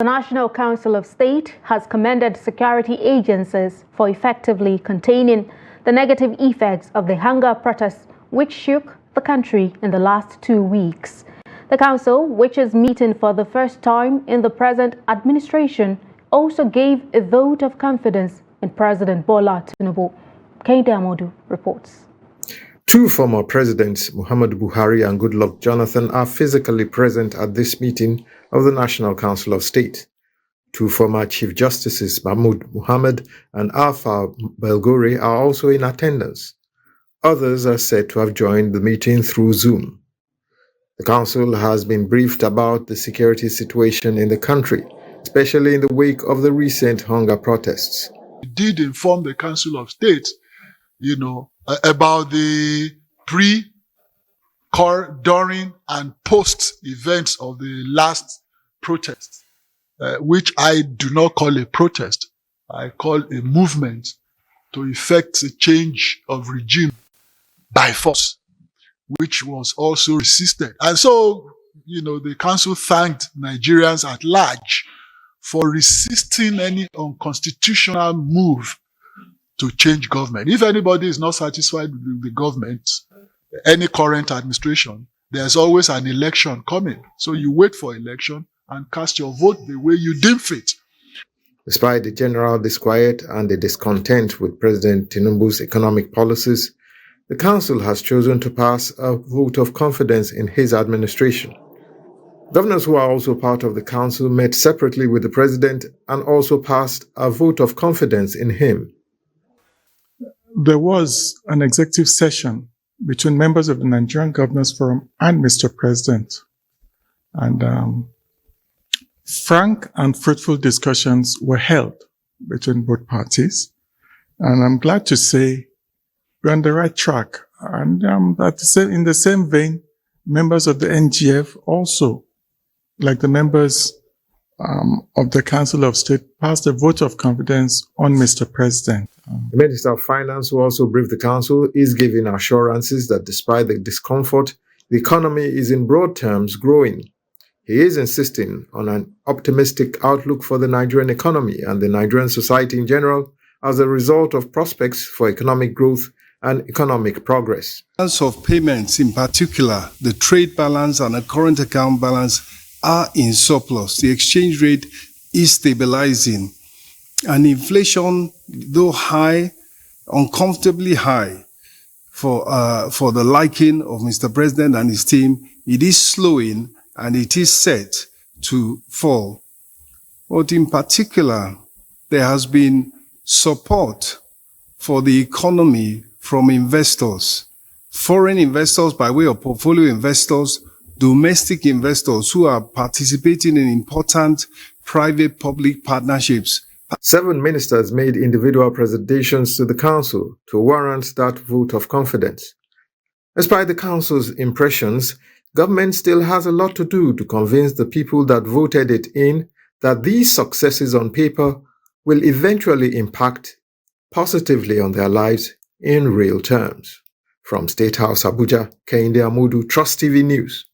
The National Council of State has commended security agencies for effectively containing the negative effects of the hunger protests which shook the country in the last 2 weeks. The council, which is meeting for the first time in the present administration, also gave a vote of confidence in President Bola Tinubu. Kehinde Amodu reports. Two former presidents, Muhammadu Buhari and Goodluck Jonathan, are physically present at this meeting of the National Council of State. Two former Chief Justices, Mahmood Mohammed and Alpha Belgore, are also in attendance. Others are said to have joined the meeting through Zoom. The Council has been briefed about the security situation in the country, especially in the wake of the recent hunger protests. We did inform the Council of State, about the during, and post events of the last protest, which I do not call a protest. I call a movement to effect a change of regime by force, which was also resisted. And so, the council thanked Nigerians at large for resisting any unconstitutional move to change government. If anybody is not satisfied with the government, any current administration, there's always an election coming. So you wait for election and cast your vote the way you deem fit. Despite the general disquiet and the discontent with President Tinubu's economic policies, the Council has chosen to pass a vote of confidence in his administration. Governors who are also part of the Council met separately with the President and also passed a vote of confidence in him. There was an executive session between members of the Nigerian Governors Forum and Mr. President. And frank and fruitful discussions were held between both parties. And I'm glad to say we're on the right track. And in the same vein, members of the NGF also, like the members of the Council of State, passed a vote of confidence on Mr. President. The Minister of Finance, who also briefed the Council, is giving assurances that despite the discomfort, the economy is in broad terms growing. He is insisting on an optimistic outlook for the Nigerian economy and the Nigerian society in general as a result of prospects for economic growth and economic progress. Balance of payments, in particular, the trade balance and the current account balance are in surplus. The exchange rate is stabilizing. And inflation, though high, uncomfortably high for the liking of Mr. President and his team, it is slowing and it is set to fall. But in particular, there has been support for the economy from investors, foreign investors by way of portfolio investors, domestic investors who are participating in important private-public partnerships. 7 ministers made individual presentations to the Council to warrant that vote of confidence. Despite the Council's impressions, government still has a lot to do to convince the people that voted it in that these successes on paper will eventually impact positively on their lives in real terms. From State House, Abuja, Kehinde Amodu, Trust TV News.